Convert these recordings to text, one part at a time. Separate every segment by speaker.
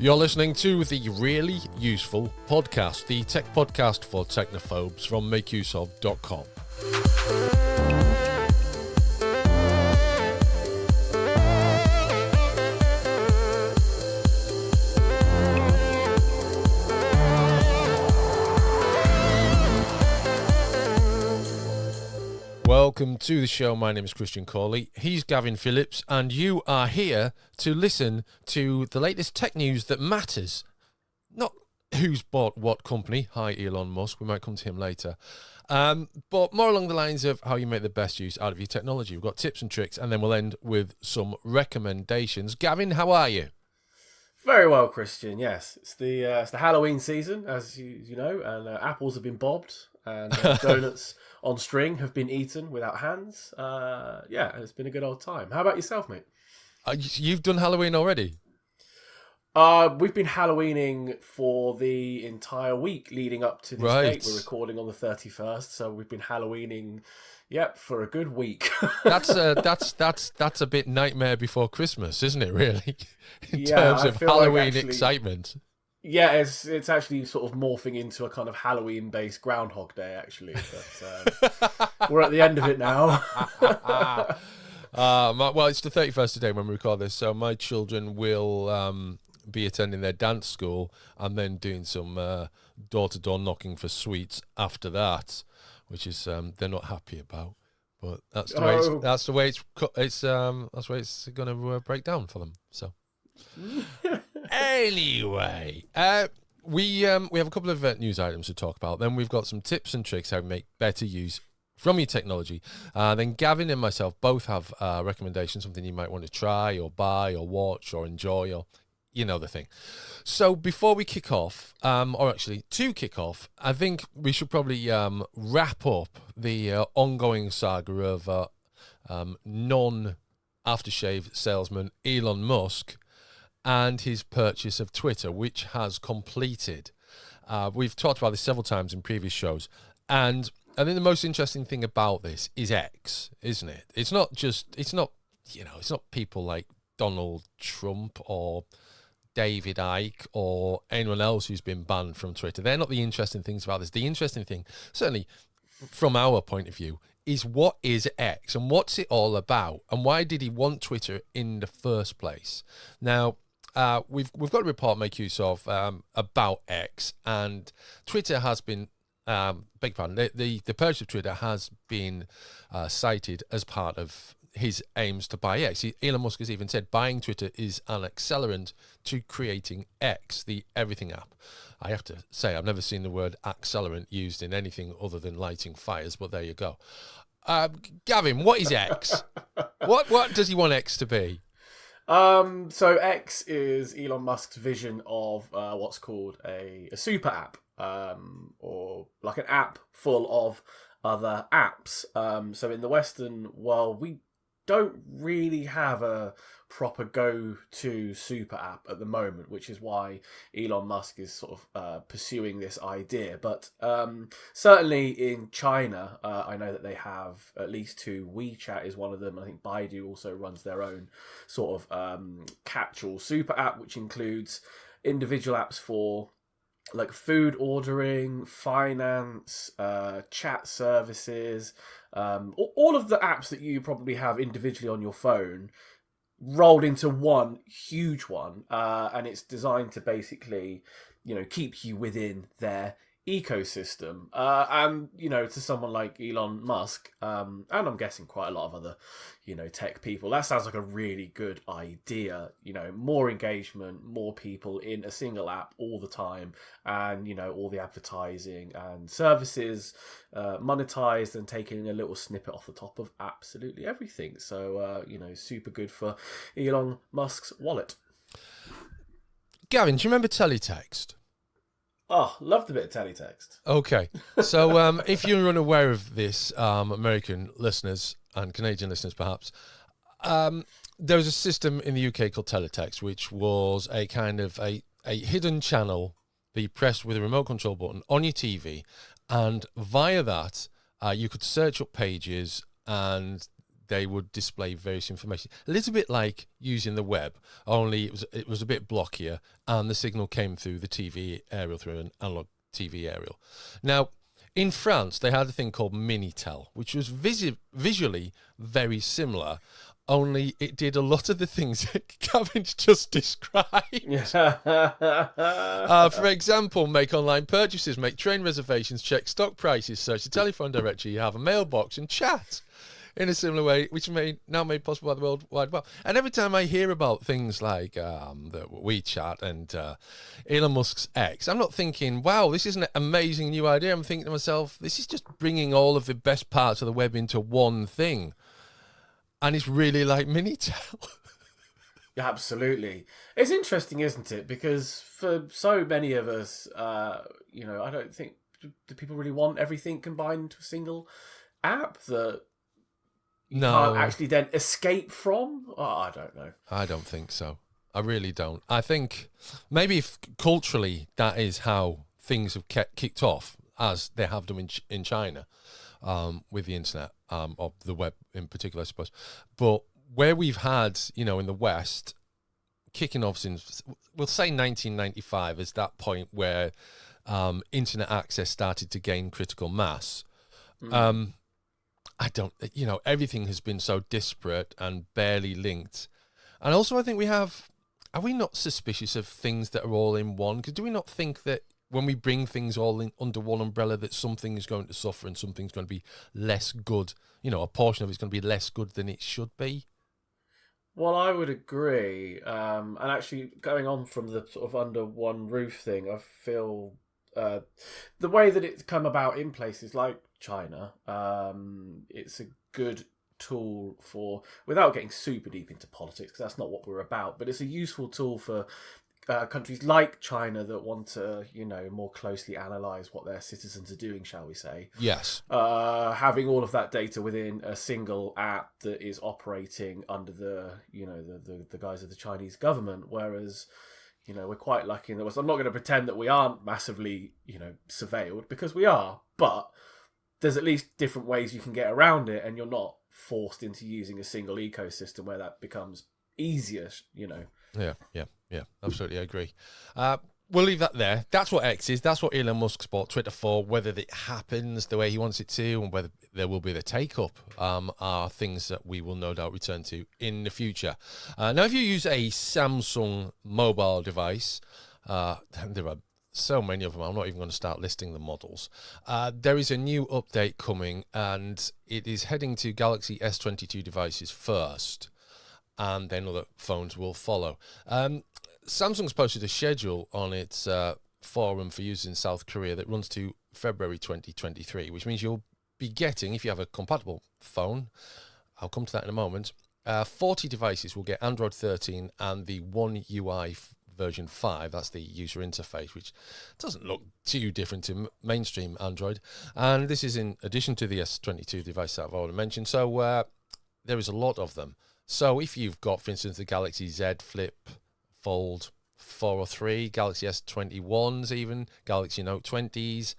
Speaker 1: You're listening to the Really Useful Podcast, the tech podcast for technophobes from makeuseof.com. Welcome to the show. My name is Christian Cawley. He's Gavin Phillips, and you are here to listen to the latest tech news that matters. Not who's bought what company. Hi, Elon Musk. We might come to him later. But more along the lines of how you make the best use out of your technology. We've got tips and tricks, and then we'll end with some recommendations. Gavin, how are you?
Speaker 2: Very well, Christian. Yes, it's the Halloween season, as you know, and apples have been bobbed, and donuts on string have been eaten without hands. Yeah, it's been a good old time. How about yourself, mate?
Speaker 1: You've done Halloween already?
Speaker 2: We've been Halloweening for the entire week leading up to this date. We're recording on the 31st, so we've been Halloweening, for a good week.
Speaker 1: That's a bit Nightmare Before Christmas, isn't it? Really, in terms of Halloween excitement.
Speaker 2: Yeah, it's actually sort of morphing into a kind of Halloween-based Groundhog Day, actually. But we're at the end of it now.
Speaker 1: Well, it's the 31st today when we record this, so my children will be attending their dance school and then doing some door-to-door knocking for sweets after that, which is they're not happy about. But that's the way it's going to break down for them. So. Anyway, we have a couple of news items to talk about. Then we've got some tips and tricks how to make better use from your technology. Then Gavin and myself both have recommendations, something you might want to try or buy or watch or enjoy, or you know the thing. So before we kick off, or actually to kick off, I think we should probably wrap up the ongoing saga of non-aftershave salesman Elon Musk and his purchase of Twitter, which has completed. We've talked about this several times in previous shows, and I think the most interesting thing about this is X, isn't it? It's not people like Donald Trump or David Icke or anyone else who's been banned from Twitter. They're not the interesting things about this. The interesting thing, certainly from our point of view, is what is X and what's it all about, and why did he want Twitter in the first place? Now, we've got a report make use of about X, and Twitter has been the purchase of Twitter has been cited as part of his aims to buy X. Elon Musk has even said buying Twitter is an accelerant to creating X, the everything app. I have to say I've never seen the word accelerant used in anything other than lighting fires, but there you go. Gavin, what is X? What does he want X to be?
Speaker 2: So X is Elon Musk's vision of what's called a super app, or like an app full of other apps. So in the Western world, we don't really have a proper go-to super app at the moment, which is why Elon Musk is sort of pursuing this idea. But certainly in China, I know that they have at least two. WeChat is one of them. I think Baidu also runs their own sort of catch-all super app, which includes individual apps for like food ordering, finance, chat services, all of the apps that you probably have individually on your phone rolled into one huge one, and it's designed to basically, keep you within their ecosystem. And to someone like Elon Musk, and I'm guessing quite a lot of other, tech people, that sounds like a really good idea. More engagement, more people in a single app all the time, and all the advertising and services monetized and taking a little snippet off the top of absolutely everything. So super good for Elon Musk's wallet.
Speaker 1: Gavin, do you remember teletext?
Speaker 2: Oh, loved a bit of teletext.
Speaker 1: Okay, so if you're unaware of this, American listeners and Canadian listeners perhaps, there was a system in the UK called teletext, which was a kind of a hidden channel that you pressed with a remote control button on your TV, and via that you could search up pages, and they would display various information. A little bit like using the web, only it was a bit blockier, and the signal came through the TV aerial, through an analog TV aerial. Now, in France, they had a thing called Minitel, which was visually very similar, only it did a lot of the things that Gavin's just described. For example, make online purchases, make train reservations, check stock prices, search the telephone directory, have a mailbox, and chat in a similar way, which now made possible by the World Wide Web. And every time I hear about things like the WeChat and Elon Musk's X, I'm not thinking, wow, this is an amazing new idea. I'm thinking to myself, this is just bringing all of the best parts of the web into one thing. And it's really like Minitel.
Speaker 2: Yeah, absolutely. It's interesting, isn't it? Because for so many of us, I don't think, do people really want everything combined into a single app that you can't actually then escape from? Oh, I don't know.
Speaker 1: I don't think so. I really don't. I think maybe culturally that is how things have kicked off, as they have done in China, with the internet, or the web in particular, I suppose. But where we've had, in the West, kicking off since, we'll say 1995 is that point where internet access started to gain critical mass. I don't, everything has been so disparate and barely linked. And also I think are we not suspicious of things that are all in one? Because do we not think that when we bring things all in under one umbrella, that something is going to suffer and something's going to be less good? A portion of it's going to be less good than it should be?
Speaker 2: Well, I would agree. And actually, going on from the sort of under one roof thing, I feel the way that it's come about in places like China, it's a good tool for, without getting super deep into politics, because that's not what we're about, but it's a useful tool for countries like China that want to, more closely analyse what their citizens are doing, shall we say.
Speaker 1: Yes.
Speaker 2: Having all of that data within a single app that is operating under the guise of the Chinese government, whereas, we're quite lucky in that. I'm not going to pretend that we aren't massively, surveilled, because we are, but there's at least different ways you can get around it, and you're not forced into using a single ecosystem where that becomes easier,
Speaker 1: Yeah, absolutely, I agree. We'll leave that there. That's what X is. That's what Elon Musk's bought Twitter for. Whether it happens the way he wants it to, and whether there will be the take-up, are things that we will no doubt return to in the future. Now, if you use a Samsung mobile device, there are so many of them, I'm not even going to start listing the models. There is a new update coming, and it is heading to Galaxy S22 devices first, and then other phones will follow. Samsung's posted a schedule on its forum for users in South Korea that runs to February 2023, which means you'll be getting, if you have a compatible phone, I'll come to that in a moment, 40 devices will get Android 13 and the One UI version 5, that's the user interface, which doesn't look too different to mainstream Android. And this is in addition to the S22 device that I've already mentioned. So there is a lot of them. So if you've got, for instance, the Galaxy Z Flip, Fold 4 or 3, Galaxy S21s even, Galaxy Note 20s,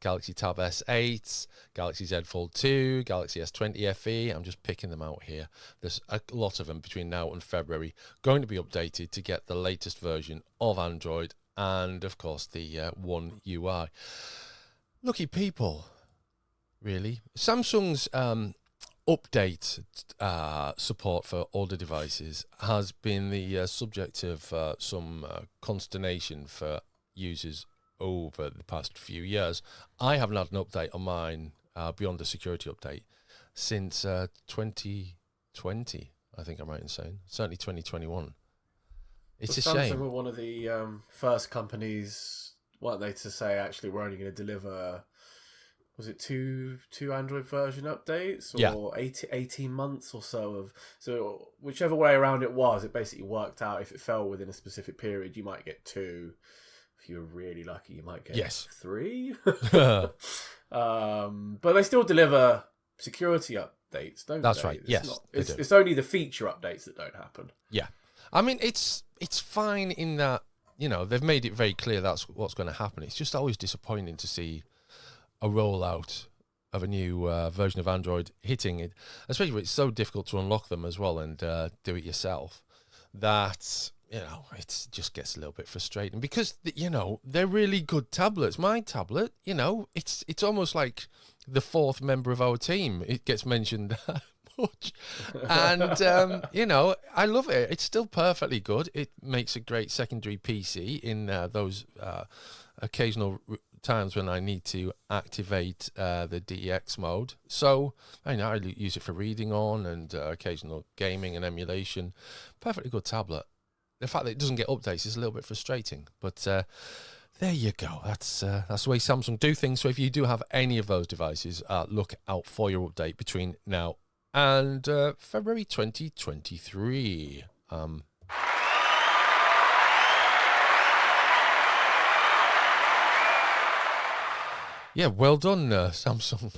Speaker 1: Galaxy Tab S8s, Galaxy Z Fold 2, Galaxy S20 FE, I'm just picking them out here. There's a lot of them between now and February going to be updated to get the latest version of Android and, of course, the One UI. Lucky people, really. Samsung's update support for older devices has been the subject of some consternation for users over the past few years. I haven't had an update on mine beyond the security update since 2020, I think I'm right in saying. Certainly 2021. It's a shame.
Speaker 2: Samsung were one of the first companies, weren't they, to say actually we're only going to deliver, was it two Android version updates, or 18 months or so of, so whichever way around it was, it basically worked out. If it fell within a specific period, you might get 2. If you're really lucky, you might get 3. But they still deliver security updates, don't they?
Speaker 1: That's right. Yes,
Speaker 2: it's only the feature updates that don't happen.
Speaker 1: Yeah, I mean it's fine in that they've made it very clear that's what's going to happen. It's just always disappointing to see a rollout of a new version of Android hitting it, especially when it's so difficult to unlock them as well and do it yourself, that it just gets a little bit frustrating because they're really good tablets. My tablet, it's almost like the fourth member of our team. It gets mentioned that much, and I love it. It's still perfectly good. It makes a great secondary PC in those occasional times when I need to activate the DeX mode. So I use it for reading on and occasional gaming and emulation. Perfectly good tablet. The fact that it doesn't get updates is a little bit frustrating, but there you go. That's the way Samsung do things. So if you do have any of those devices, look out for your update between now and February 2023. Yeah, well done, Samsung.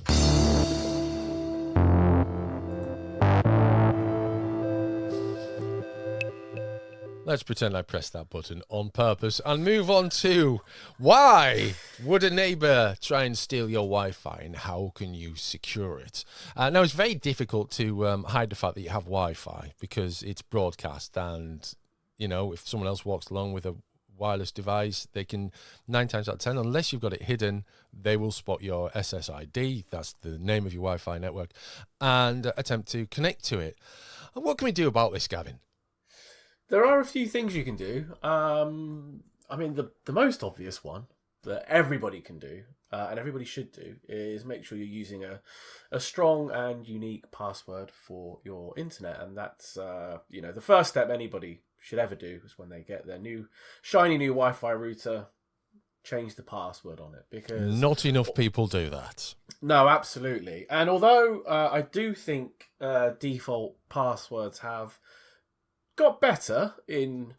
Speaker 1: Let's pretend I pressed that button on purpose and move on to why would a neighbor try and steal your Wi-Fi and how can you secure it? Now, it's very difficult to hide the fact that you have Wi-Fi because it's broadcast and, if someone else walks along with a wireless device, they can 9 times out of 10, unless you've got it hidden, they will spot your SSID, that's the name of your Wi-Fi network, and attempt to connect to it. And what can we do about this, Gavin?
Speaker 2: There are a few things you can do. The most obvious one that everybody can do, and everybody should do, is make sure you're using a strong and unique password for your internet. And that's, the first step anybody should ever do is when they get their shiny new Wi-Fi router, change the password on it, because
Speaker 1: not enough people do that.
Speaker 2: No, absolutely. And although I do think default passwords have got better in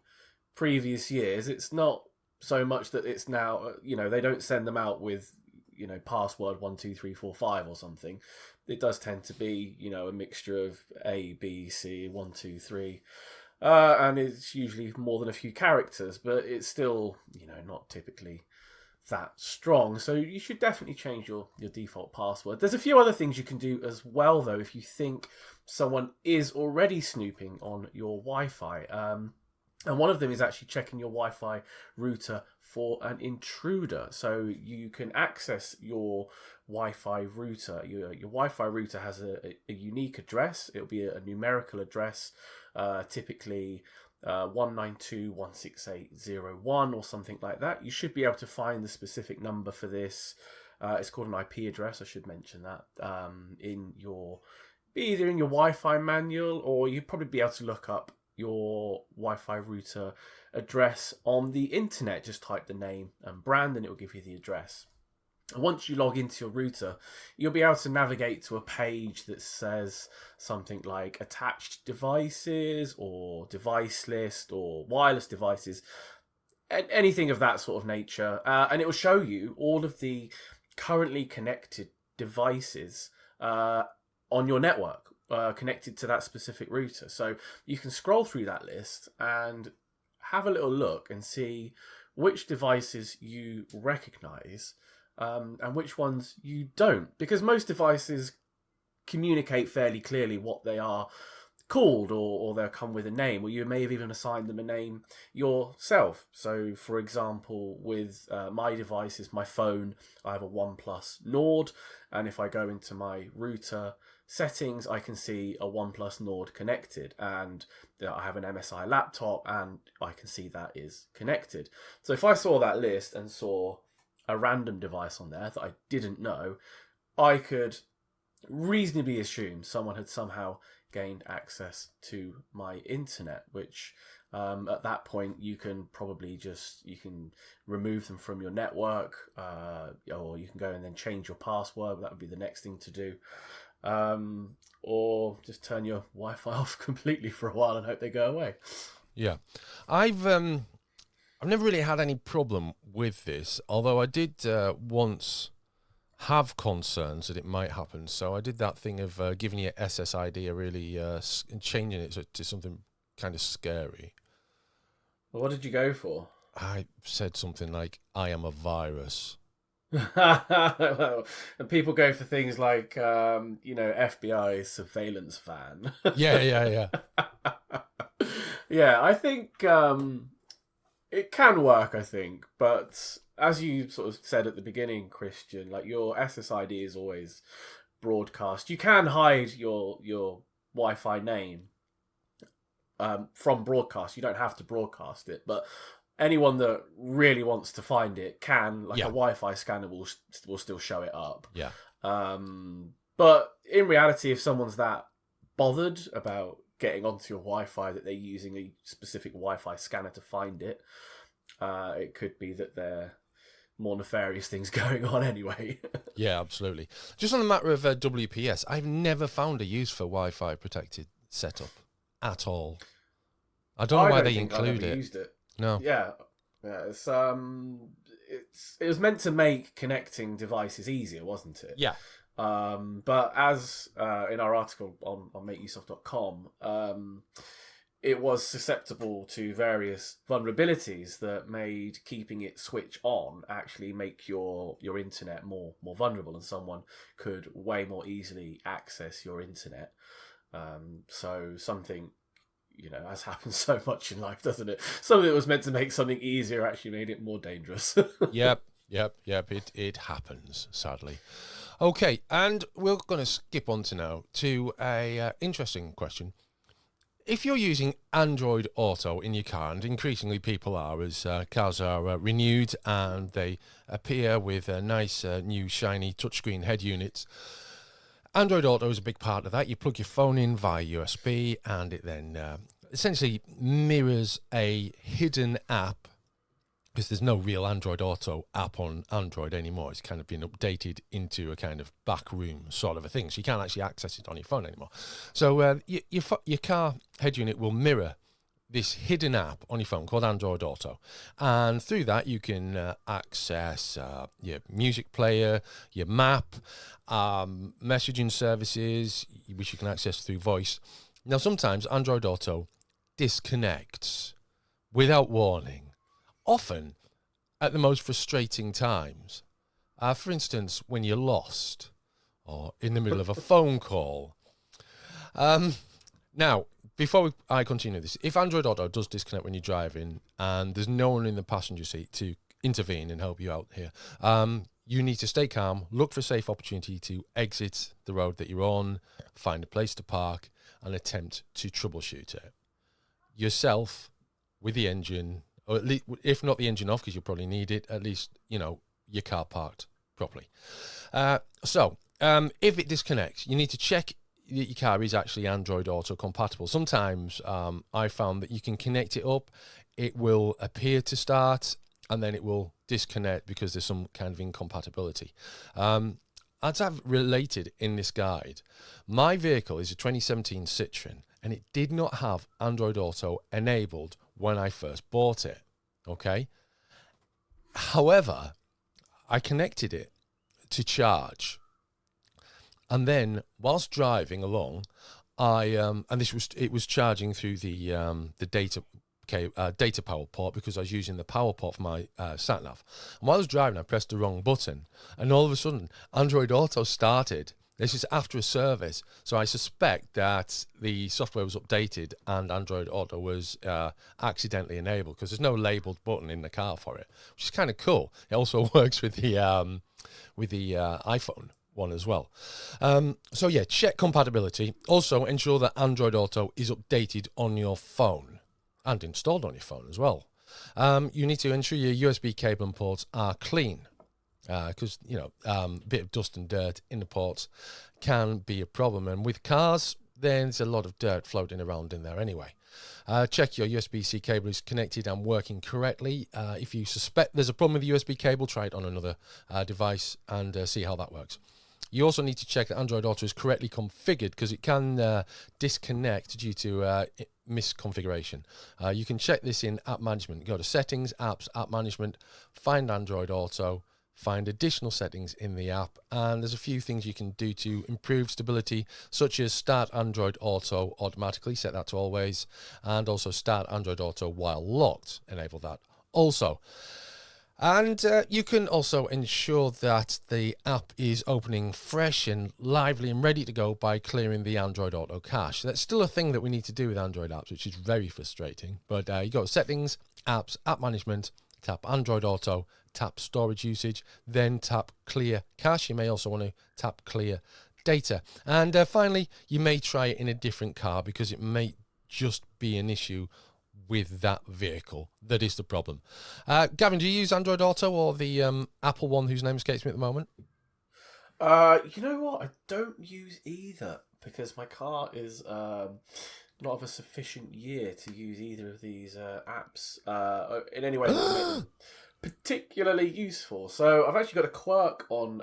Speaker 2: previous years, it's not so much that it's now, they don't send them out with, password 12345 or something. It does tend to be, a mixture of A, B, C, 1, 2, 3. And it's usually more than a few characters, but it's still, not typically that strong. So you should definitely change your default password. There's a few other things you can do as well, though, if you think someone is already snooping on your Wi-Fi. And one of them is actually checking your Wi-Fi router for an intruder. So you can access your Wi-Fi router. Your Wi-Fi router has a unique address. It'll be a numerical address, typically 192.168.0.1 or something like that. You should be able to find the specific number for this. It's called an IP address. I should mention that either in your Wi-Fi manual, or you'd probably be able to look up your Wi-Fi router address on the internet. Just type the name and brand and it will give you the address. And once you log into your router, you'll be able to navigate to a page that says something like attached devices or device list or wireless devices, anything of that sort of nature. And it will show you all of the currently connected devices on your network, connected to that specific router. So you can scroll through that list and have a little look and see which devices you recognize and which ones you don't. Because most devices communicate fairly clearly what they are called, or they'll come with a name, or you may have even assigned them a name yourself. So, for example, with my devices, my phone, I have a OnePlus Nord, and if I go into my router settings, I can see a OnePlus Nord connected, and I have an MSI laptop, and I can see that is connected. So if I saw that list and saw a random device on there that I didn't know, I could reasonably assume someone had somehow gained access to my internet, which at that point you can probably you can remove them from your network, or you can go and then change your password. That would be the next thing to do. Or just turn your Wi-Fi off completely for a while and hope they go away.
Speaker 1: Yeah, I've never really had any problem with this, although I did once have concerns that it might happen. So I did that thing of giving your SSID a really changing it to something kind of scary.
Speaker 2: Well, what did you go for?
Speaker 1: I said something like, "I am a virus."
Speaker 2: Well, and people go for things like, FBI surveillance van.
Speaker 1: Yeah, yeah, yeah.
Speaker 2: Yeah, I think it can work. I think, but as you sort of said at the beginning, Christian, like your SSID is always broadcast. You can hide your Wi-Fi name from broadcast. You don't have to broadcast it, but anyone that really wants to find it can, like
Speaker 1: Yeah.
Speaker 2: a Wi-Fi scanner will still show it up.
Speaker 1: Yeah.
Speaker 2: But in reality, if someone's that bothered about getting onto your Wi-Fi that they're using a specific Wi-Fi scanner to find it, it could be that they're more nefarious things going on anyway.
Speaker 1: Yeah, absolutely. Just on the matter of WPS, I've never found a use for Wi-Fi protected setup at all. I don't know why they include it.
Speaker 2: Used it.
Speaker 1: No.
Speaker 2: Yeah. It was meant to make connecting devices easier, wasn't it?
Speaker 1: Yeah.
Speaker 2: But as in our article on makeusoft.com, it was susceptible to various vulnerabilities that made keeping it switch on actually make your internet more vulnerable, and someone could way more easily access your internet. So something, as happens so much in life, doesn't it? Something that was meant to make something easier actually made it more dangerous.
Speaker 1: Yep. It happens, sadly. Okay, and we're going to skip on to a interesting question. If you're using Android Auto in your car, and increasingly people are, as cars are renewed and they appear with nice new shiny touchscreen head units, Android Auto is a big part of that. You plug your phone in via USB and it then essentially mirrors a hidden app, because there's no real Android Auto app on Android anymore. It's kind of been updated into a kind of back room sort of a thing, so you can't actually access it on your phone anymore. So your car head unit will mirror this hidden app on your phone called Android Auto, and through that you can access your music player, your map, messaging services, which you can access through voice. Now, sometimes Android Auto disconnects without warning, often at the most frustrating times. For instance, when you're lost or in the middle of a phone call. Now, before I continue this, if Android Auto does disconnect when you're driving and there's no one in the passenger seat to intervene and help you out here, you need to stay calm, look for a safe opportunity to exit the road that you're on, find a place to park, and attempt to troubleshoot it yourself with the engine, or at least, if not the engine off, because you'll probably need it, at least, your car parked properly. So if it disconnects, you need to check that your car is actually Android Auto compatible. Sometimes I found that you can connect it up, it will appear to start, and then it will disconnect because there's some kind of incompatibility. As I've related in this guide, my vehicle is a 2017 Citroen, and it did not have Android Auto enabled when I first bought it, okay? However, I connected it to charge, and then whilst driving along, it was charging through the data power port, because I was using the power port for my sat nav. And while I was driving, I pressed the wrong button, and all of a sudden, Android Auto started. This is after a service, so I suspect that the software was updated and Android Auto was accidentally enabled, because there's no labeled button in the car for it, which is kind of cool. It also works with the iPhone one as well. So yeah, check compatibility. Also, ensure that Android Auto is updated on your phone and installed on your phone as well. You need to ensure your USB cable and ports are clean, because a bit of dust and dirt in the ports can be a problem, and with cars there's a lot of dirt floating around in there anyway. Check your USB-C cable is connected and working correctly. If you suspect there's a problem with the USB cable, try it on another device and see how that works. You also need to check that Android Auto is correctly configured, because it can disconnect due to misconfiguration. You can check this in App Management. Go to Settings, Apps, App Management, find Android Auto, find additional settings in the app, and there's a few things you can do to improve stability, such as start Android Auto automatically, set that to always, and also start Android Auto while locked, enable that also. And you can also ensure that the app is opening fresh and lively and ready to go by clearing the Android Auto cache. That's still a thing that we need to do with Android apps, which is very frustrating. But you go to Settings, Apps, App Management, tap Android Auto, tap Storage Usage, then tap Clear Cache. You may also want to tap Clear Data. And finally, you may try it in a different car because it may just be an issue with that vehicle. That is the problem. Gavin, do you use Android Auto or the Apple one whose name escapes me at the moment?
Speaker 2: You know what? I don't use either because my car is not of a sufficient year to use either of these apps in any way that would make them particularly useful. So I've actually got a quirk on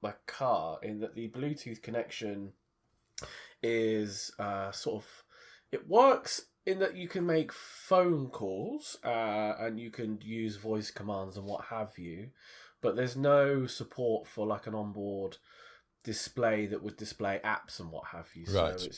Speaker 2: my car in that the Bluetooth connection is it works in that you can make phone calls and you can use voice commands and what have you, but there's no support for like an onboard display that would display apps and what have you.
Speaker 1: Right.
Speaker 2: So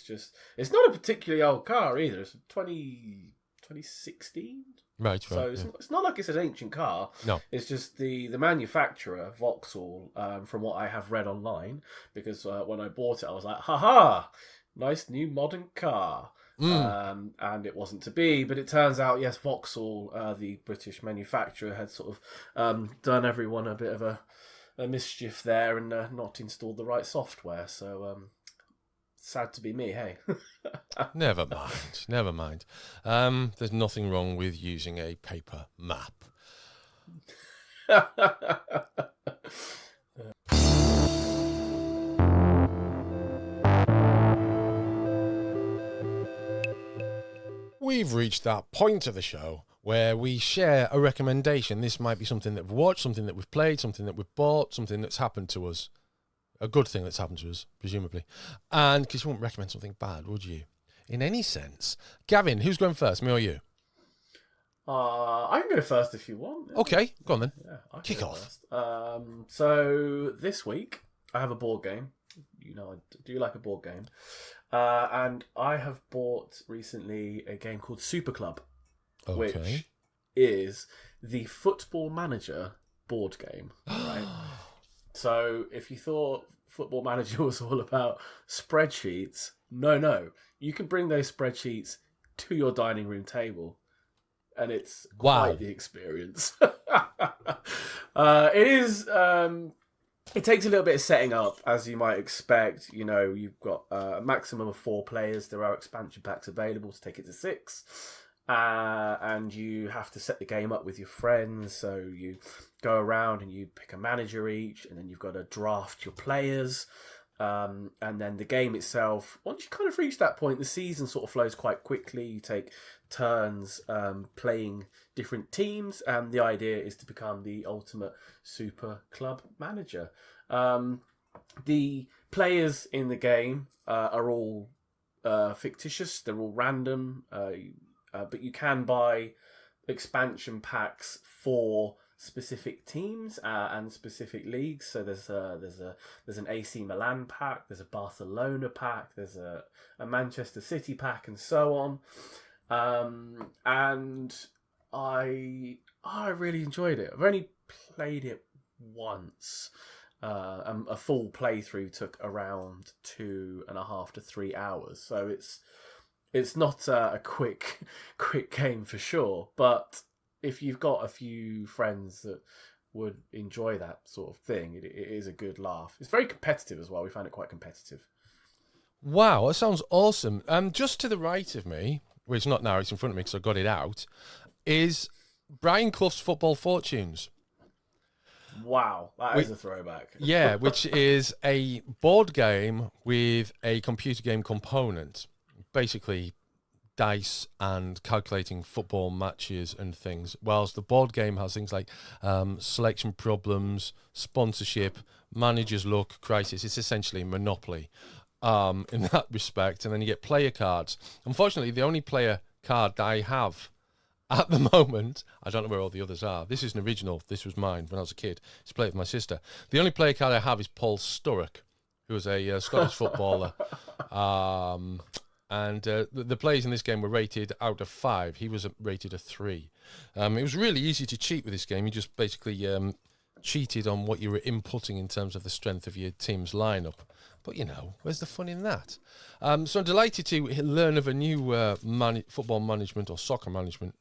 Speaker 2: it's not a particularly old car either. It's 2016.
Speaker 1: Right.
Speaker 2: So it's not like it's an ancient car.
Speaker 1: No.
Speaker 2: It's just the manufacturer, Vauxhall, from what I have read online, because when I bought it, I was like, haha, nice new modern car. And it wasn't to be, but it turns out, yes, Vauxhall, the British manufacturer, had sort of done everyone a bit of a mischief there and not installed the right software. So sad to be me, hey.
Speaker 1: Never mind. There's nothing wrong with using a paper map. We've reached that point of the show where we share a recommendation. This might be something that we've watched, something that we've played, something that we've bought, something that's happened to us. A good thing that's happened to us, presumably. And because you wouldn't recommend something bad, would you? In any sense. Gavin, who's going first, me or you?
Speaker 2: I can go first if you want.
Speaker 1: Okay, go on then.
Speaker 2: Yeah, I can
Speaker 1: Kick
Speaker 2: go
Speaker 1: off.
Speaker 2: first. So this week I have a board game. You know, I do like a board game. And I have bought recently a game called Super Club, which is the Football Manager board game. Right? So if you thought Football Manager was all about spreadsheets, no. You can bring those spreadsheets to your dining room table, and it's quite the experience. It is... it takes a little bit of setting up, as you might expect. You know, you've got a maximum of 4 players. There are expansion packs available to take it to 6. And you have to set the game up with your friends. So you go around and you pick a manager each, and then you've got to draft your players. And then the game itself, once you kind of reach that point, the season sort of flows quite quickly. You take turns playing different teams, and the idea is to become the ultimate super club manager. The players in the game are all fictitious. They're all random, but you can buy expansion packs for specific teams and specific leagues. So there's an AC Milan pack, there's a Barcelona pack, there's a Manchester City pack, and so on. And I really enjoyed it. I've only played it once. A full playthrough took around 2.5 to 3 hours. So it's not a quick game for sure. But if you've got a few friends that would enjoy that sort of thing, it is a good laugh. It's very competitive as well. We found it quite competitive.
Speaker 1: Wow, that sounds awesome. Just to the right of me, which not now, it's in front of me because I got it out, is Brian Clough's Football Fortunes.
Speaker 2: Wow, that is a throwback.
Speaker 1: Yeah, which is a board game with a computer game component. Basically, dice and calculating football matches and things, whilst the board game has things like selection problems, sponsorship, manager's luck, crisis. It's essentially Monopoly in that respect. And then you get player cards. Unfortunately, the only player card that I have at the moment, I don't know where all the others are. This is an original. This was mine when I was a kid. It's played with my sister. The only player card I have is Paul Sturrock, who was a Scottish footballer. And the players in this game were rated out of 5. He was rated a 3. It was really easy to cheat with this game. You just basically cheated on what you were inputting in terms of the strength of your team's lineup. But, where's the fun in that? So I'm delighted to learn of a new football management or soccer management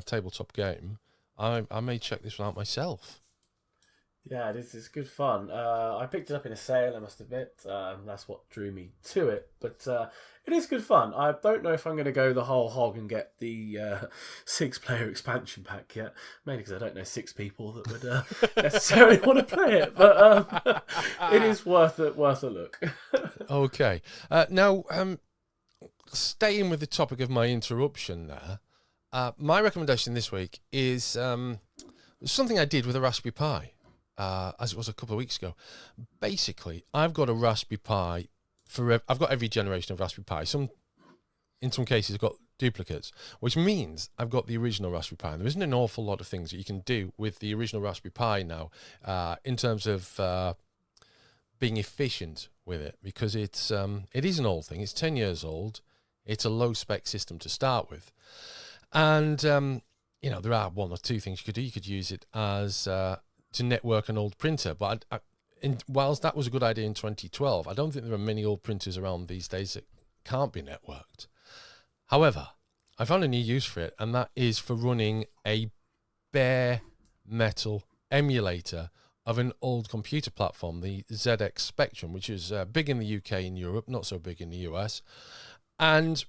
Speaker 1: tabletop game. I may check this one out myself.
Speaker 2: Yeah, this is good fun. I picked it up in a sale, I must admit. That's what drew me to it. But it is good fun. I don't know if I'm going to go the whole hog and get the 6-player expansion pack yet. Mainly because I don't know 6 people that would necessarily want to play it. But it is worth a look.
Speaker 1: Okay. Now, staying with the topic of my interruption there, my recommendation this week is something I did with a Raspberry Pi. As it was a couple of weeks ago. Basically, I've got a Raspberry Pi I've got every generation of Raspberry Pi. In some cases, I've got duplicates, which means I've got the original Raspberry Pi. And there isn't an awful lot of things that you can do with the original Raspberry Pi now in terms of being efficient with it, because it is an old thing. It's 10 years old. It's a low-spec system to start with. And, there are one or two things you could do. You could use it as to network an old printer, but whilst that was a good idea in 2012, I don't think there are many old printers around these days that can't be networked. However, I found a new use for it, and that is for running a bare metal emulator of an old computer platform, the ZX Spectrum, which is big in the UK and Europe, not so big in the US, and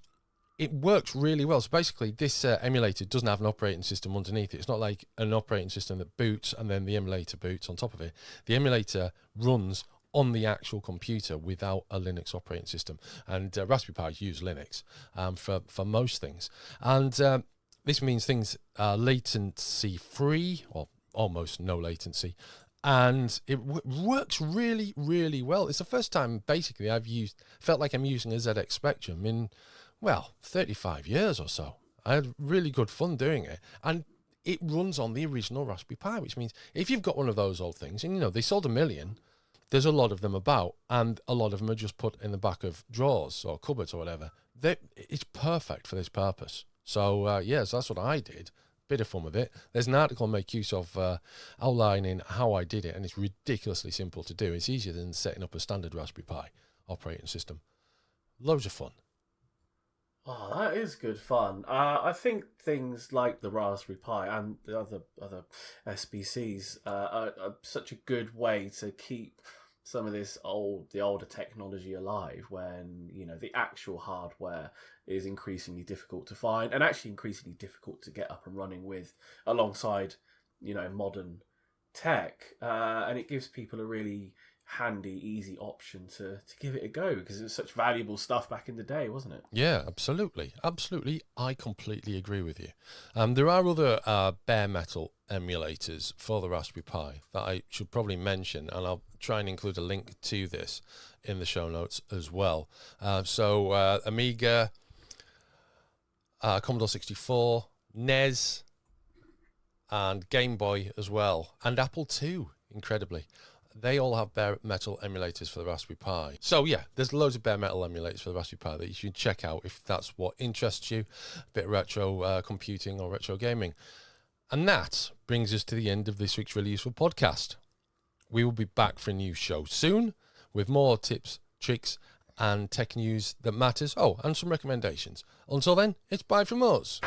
Speaker 1: it works really well. So basically, this emulator doesn't have an operating system underneath it. It's not like an operating system that boots and then the emulator boots on top of it. The emulator runs on the actual computer without a Linux operating system. And Raspberry Pis use Linux for most things. And this means things are latency-free, or almost no latency. And it works really, really well. It's the first time, basically, felt like I'm using a ZX Spectrum in 35 years or so. I had really good fun doing it. And it runs on the original Raspberry Pi, which means if you've got one of those old things, and they sold 1 million, there's a lot of them about, and a lot of them are just put in the back of drawers or cupboards or whatever. It's perfect for this purpose. So, yes, that's what I did. Bit of fun with it. There's an article I make use of outlining how I did it, and it's ridiculously simple to do. It's easier than setting up a standard Raspberry Pi operating system. Loads of fun.
Speaker 2: Oh, that is good fun. I think things like the Raspberry Pi and the other SBCs are such a good way to keep some of the older technology alive when the actual hardware is increasingly difficult to find and actually increasingly difficult to get up and running with alongside modern tech, and it gives people a really handy, easy option to give it a go, because it was such valuable stuff back in the day, wasn't it?
Speaker 1: Yeah, absolutely. I completely agree with you. There are other bare metal emulators for the Raspberry Pi that I should probably mention, and I'll try and include a link to this in the show notes as well. So Amiga, Commodore 64, NES, and Game Boy as well, and Apple II, incredibly. They all have bare metal emulators for the Raspberry Pi. So yeah, there's loads of bare metal emulators for the Raspberry Pi that you should check out if that's what interests you, a bit of retro computing or retro gaming. And that brings us to the end of this week's Really Useful podcast. We will be back for a new show soon with more tips, tricks, and tech news that matters. Oh, and some recommendations. Until then, it's bye from us.